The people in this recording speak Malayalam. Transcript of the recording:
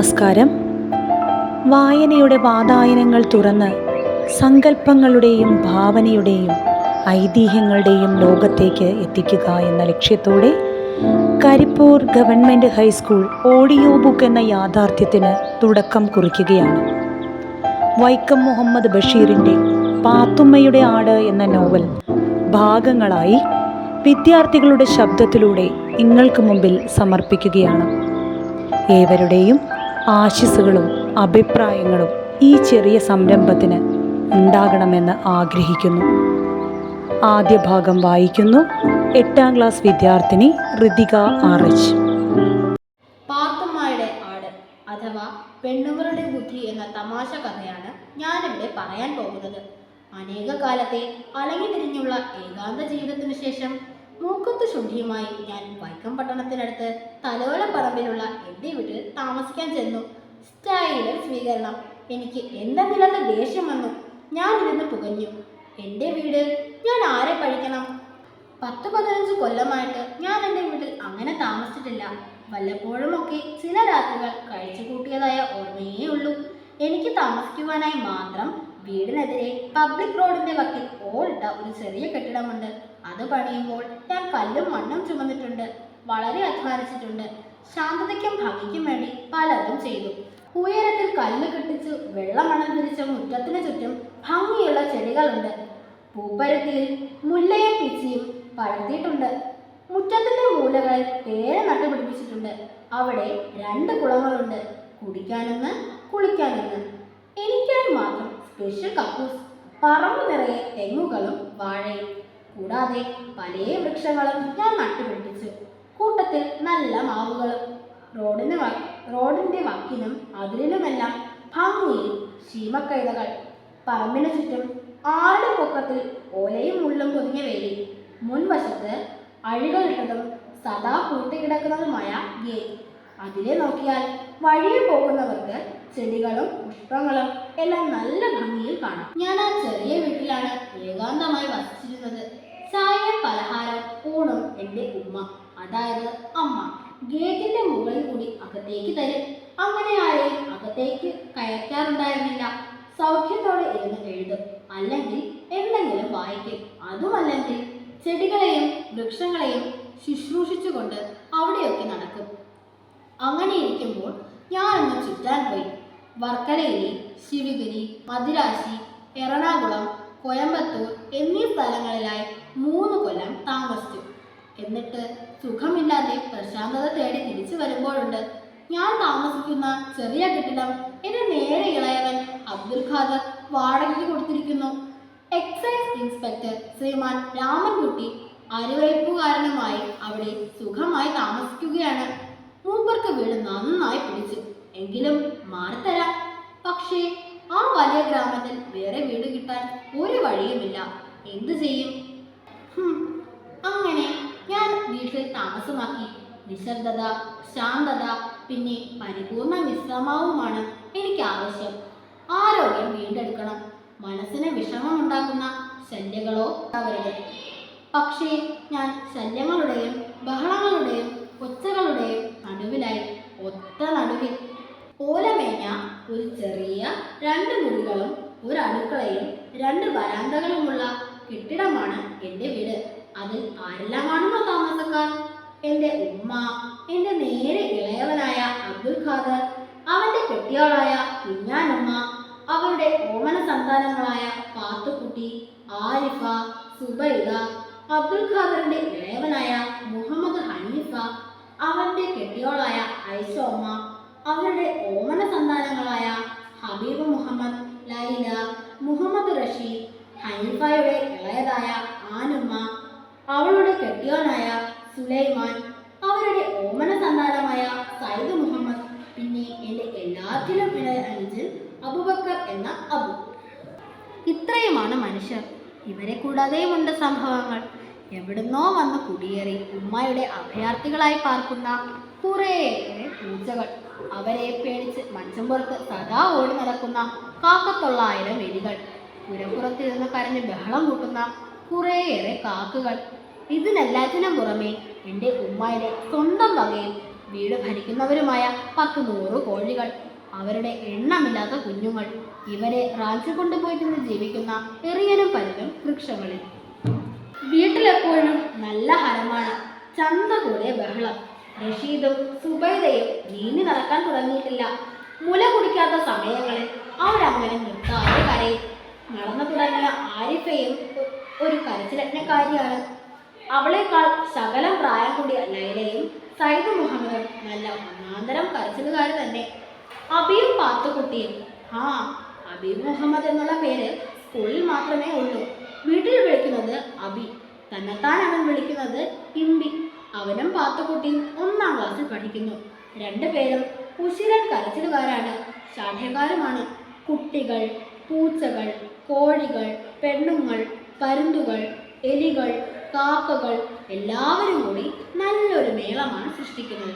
നമസ്കാരം. വായനയുടെ വാതായനങ്ങൾ തുറന്ന് സങ്കല്പങ്ങളുടെയും ഭാവനയുടെയും ഐതിഹ്യങ്ങളുടെയും ലോകത്തേക്ക് എത്തിക്കുക എന്ന ലക്ഷ്യത്തോടെ Karipur government high school audio book എന്ന യാഥാർത്ഥ്യത്തിന് തുടക്കം കുറിക്കുകയാണ്. വൈക്കം മുഹമ്മദ് ബഷീറിൻ്റെ പാത്തുമ്മയുടെ ആട് എന്ന നോവൽ ഭാഗങ്ങളായി വിദ്യാർത്ഥികളുടെ ശബ്ദത്തിലൂടെ നിങ്ങൾക്ക് മുമ്പിൽ സമർപ്പിക്കുകയാണ്. ഏവരുടെയും ആശംസകളും അഭിപ്രായങ്ങളും ഈ ചെറിയ സംരംഭത്തിന് ഉണ്ടാകണമെന്ന് ആഗ്രഹിക്കുന്നു. ആദ്യ ഭാഗം വായിക്കുന്നു 8ാം ക്ലാസ് വിദ്യാർത്ഥിനി ഋതിക RH. പാത്തുമ്മയുടെ ആട് അഥവാ പെണ്ണുങ്ങളുടെ ബുദ്ധി എന്ന തമാശ കഥയാണ് ഞാനിവിടെ പറയാൻ പോകുന്നത്. അനേക കാലത്തെ അലങ്ങി തിരിഞ്ഞുള്ള ഏകാന്ത ജീവിതത്തിനു ശേഷം മൂക്കത്ത് ശുദ്ധിയുമായി ഞാൻ വൈക്കം പട്ടണത്തിനടുത്ത് തലോലപ്പറമ്പിലുള്ള എൻ്റെ വീട്ടിൽ താമസിക്കാൻ ചെന്നു. സ്റ്റൈലൻ സ്വീകരണം. എനിക്ക് എന്തെന്നില്ലാത്ത ദേഷ്യം വന്നു. ഞാൻ ഇരുന്ന് പുകഞ്ഞു. എൻ്റെ വീട്, ഞാൻ ആരെ പഴിക്കണം? 10-15 കൊല്ലമായിട്ട് ഞാൻ എൻ്റെ വീട്ടിൽ അങ്ങനെ താമസിച്ചിട്ടില്ല. വല്ലപ്പോഴുമൊക്കെ ചില രാത്രികൾ കഴിച്ചു കൂട്ടിയതായ ഓർമ്മയേ ഉള്ളൂ. എനിക്ക് താമസിക്കുവാനായി മാത്രം വീടിനെതിരെ പബ്ലിക് റോഡിന്റെ വക്കിൽ ഓടിട്ട ഒരു ചെറിയ കെട്ടിടമുണ്ട്. അത് പണിയുമ്പോൾ ഞാൻ കല്ലും മണ്ണും ചുമന്നിട്ടുണ്ട്. വളരെ അധ്വാനിച്ചിട്ടുണ്ട്. ശാന്തതയ്ക്കും ഭംഗിക്കും വേണ്ടി പലതും ചെയ്തു. ഉയരത്തിൽ കല്ല് കെട്ടിച്ചു വെള്ളമണൽ വിരിച്ച മുറ്റത്തിന് ചുറ്റും ഭംഗിയുള്ള ചെടികളുണ്ട്. പൂപ്പരുത്തിയിൽ മുല്ലയും പിച്ചിയും പടർത്തിയിട്ടുണ്ട്. മുറ്റത്തിന്റെ മൂലകളിൽ പേര നട്ടുപിടിപ്പിച്ചിട്ടുണ്ട്. അവിടെ 2 കുളങ്ങളുണ്ട്, കുടിക്കാനൊന്ന്, കുളിക്കാനൊന്ന്. എനിക്കായി മാത്രം സ്പെഷ്യൽ കക്കൂസ്. പറമ്പ് നിറയെ തെങ്ങുകളും വാഴയും കൂടാതെ പല വൃക്ഷങ്ങളും ഞാൻ നട്ടുപിടിപ്പിച്ചു. കൂട്ടത്തിൽ നല്ല മാവുകളും. റോഡിന്റെ വക്കിനും അതിരിലുമെല്ലാം ഭംഗിയിൽ ശീമക്കൈതകൾ. പറമ്പിന് ചുറ്റും 6 പൊക്കത്തിൽ ഓലയും മുള്ളും പൊതിഞ്ഞ വേലി. മുൻവശത്ത് അഴികളിട്ടതും സദാ കൂട്ടിക്കിടക്കുന്നതുമായ ഗേറ്റ്. അതിലെ നോക്കിയാൽ വഴിയെ പോകുന്നവർക്ക് ചെടികളും പുഷ്പങ്ങളും എല്ലാം നല്ല ഭംഗിയിൽ കാണാം. ഞാൻ ആ ചെറിയ വീട്ടിലാണ് ഏകാന്തമായി വസിച്ചിരുന്നത്. ചായയും പലഹാരവും ഊണും എൻ്റെ ഉമ്മ, അതായത് അമ്മ, ഗേറ്റിന്റെ മുകളിൽ കൂടി അകത്തേക്ക് തരും. അങ്ങനെ ആരെയും അകത്തേക്ക് കയറ്റാറുണ്ടായിരുന്നില്ല. സൗഖ്യത്തോടെ ഇരുന്ന് എഴുതും, അല്ലെങ്കിൽ എന്തെങ്കിലും വായിക്കും. അതുമല്ലെങ്കിൽ ചെടികളെയും വൃക്ഷങ്ങളെയും ശുശ്രൂഷിച്ചുകൊണ്ട് അവിടെയൊക്കെ നടക്കും. അങ്ങനെ ഇരിക്കുമ്പോൾ ഞാനൊന്ന് ചുറ്റാൻ പോയി. വർക്കലയിലെ ശിവഗിരി, മദിരാശി, എറണാകുളം, കോയമ്പത്തൂർ എന്നീ സ്ഥലങ്ങളിലായി 3 കൊല്ലം താമസിച്ചു. എന്നിട്ട് സുഖമില്ലാതെ പ്രശാന്തത തേടി തിരിച്ചു വരുമ്പോഴുണ്ട് ഞാൻ താമസിക്കുന്ന ചെറിയ കെട്ടിടം എന്റെ നേരെ ഇളയവൻ അബ്ദുൽ ഖാദർ വാടകയ്ക്ക് കൊടുത്തിരിക്കുന്നു. എക്സൈസ് ഇൻസ്പെക്ടർ ശ്രീമാൻ രാമൻകുട്ടി അരിവയ്പ്പുകാരനുമായി അവിടെ സുഖമായി താമസിക്കുകയാണ്. മൂപ്പർക്ക് വീട് നന്നായി പിടിച്ചു. എങ്കിലും മാറിത്തരാം. പക്ഷേ ആ വലിയ ഗ്രാമത്തിൽ വേറെ വീട് കിട്ടാൻ ഒരു വഴിയുമില്ല. എന്തു ചെയ്യും? അങ്ങനെ ഞാൻ വീട്ടിൽ താമസമാക്കി. നിശബ്ദത, ശാന്തത, പിന്നെ പരിപൂർണ വിശ്രമവുമാണ് എനിക്ക് ആവശ്യം. ആരോഗ്യം വീണ്ടെടുക്കണം. മനസ്സിന് വിഷമമുണ്ടാക്കുന്ന ശല്യങ്ങളോ ഉണ്ടാവരുത്. പക്ഷേ ഞാൻ ശല്യങ്ങളുടെയും ബഹളങ്ങളുടെയും ഒച്ചകളുടെയും നടുവിലായി. ഒത്ത നടുവിൽ ഓലമേഞ്ഞ ഒരു ചെറിയ 2 മുറികളും ഒരു അടുക്കളയും 2 വരാന്തകളുമുള്ള കെട്ടിടമാണ് എൻ്റെ വീട്. അതിൽ ആരെല്ലാമാണെന്നോ താമസക്കാർ? എൻ്റെ ഉമ്മ, എൻ്റെ നേരെ ഇളയവനായ അബ്ദുൽ ഖാദർ, അവൻ്റെ കെട്ടിയോളായ കുഞ്ഞാനുമ്മ, അവരുടെ ഓമന സന്താനങ്ങളായ പാത്തുക്കുട്ടി, ആരിഫ, സുബൈദ, അബ്ദുൽ ഖാദറിന്റെ ഇളയവനായ മുഹമ്മദ് ഹനീഫ, അവന്റെ കെട്ടിയോളായ ഐഷോമ്മ, അവരുടെ ഓമന സന്താനങ്ങളായ ഹബീബ് മുഹമ്മദ്, ലൈല, മുഹമ്മദ് റഷീദ്, ഹനീഫയുടെ ഇളയതായ ആനുമ്മ, അവളുടെ കെട്ടിയോനായ സുലൈമാൻ, അവരുടെ ഓമന സന്താനമായ സയ്യിദ് മുഹമ്മദ്, പിന്നെ എൻ്റെ എല്ലാത്തിലും അനുജൻ അബൂബക്കർ എന്ന അബു. ഇത്രയുമാണ് മനുഷ്യർ. ഇവരെ കൂടാതെയുമുണ്ട് സംഭവങ്ങൾ. എവിടുന്നോ വന്ന് കുടിയേറി ഉമ്മയുടെ അഭയാർത്ഥികളായി പാർക്കുന്ന കുറേയേറെ പൂച്ചകൾ. അവരെ പേടിച്ച് മഞ്ചമ്പുറത്ത് സദാ ഓടി നടക്കുന്ന 1,000 എലികൾ. പുരപ്പുറത്തിരുന്ന് കരഞ്ഞ് ബഹളം കൂട്ടുന്ന കുറേയേറെ കാക്കകൾ. ഇതിനെല്ലാത്തിനും പുറമെ എൻ്റെ ഉമ്മയുടെ സ്വന്തം വകയിൽ വീട് ഭരിക്കുന്നവരുമായ 10-100 കോഴികൾ, അവരുടെ എണ്ണമില്ലാത്ത കുഞ്ഞുങ്ങൾ, ഇവരെ റാഞ്ചി കൊണ്ടുപോയി തിന്ന് ജീവിക്കുന്ന എറിയനും പരുവൻ വൃക്ഷങ്ങളിൽ. വീട്ടിലെപ്പോഴും നല്ല ഹരമാണ്, ചന്ത പോലെ ബഹളം. റഷീദും സുബൈദയും നീന്തി നടക്കാൻ തുടങ്ങിയിട്ടില്ല. മുല കുടിക്കാത്ത സമയങ്ങളിൽ അവരങ്ങനെ നിർത്താതെ കരയും. നടന്നു തുടങ്ങിയ ആരിഫയും ഒരു കരച്ചിലജ്ഞക്കാരിയാണ്. അവളേക്കാൾ ശകലം പ്രായം കൂടിയ ലൈലയും സയ്യിദ് മുഹമ്മദും നല്ല ഒന്നാന്തരം കരച്ചിലുകാർ തന്നെ. അബിയും പാത്തുക്കുട്ടിയും. അബീബ് മുഹമ്മദ് എന്നുള്ള പേര് സ്കൂളിൽ മാത്രമേ ഉള്ളൂ. വീട്ടിൽ വിളിക്കുന്നത് അബി, തന്നെത്താൻ അവൻ വിളിക്കുന്നത് ഇമ്പി. അവനും പാത്തുക്കുട്ടിയും 1-ാം ക്ലാസ്സിൽ പഠിക്കുന്നു. രണ്ടുപേരും ഉശിരൻ കരച്ചിലുകാരാണ്, ശാഠ്യക്കാരുമാണ്. കുട്ടികൾ, പൂച്ചകൾ, കോഴികൾ, പെണ്ണുങ്ങൾ, പരുന്തുകൾ, എലികൾ, കാക്കകൾ എല്ലാവരും കൂടി നല്ലൊരു മേളമാണ് സൃഷ്ടിക്കുന്നത്.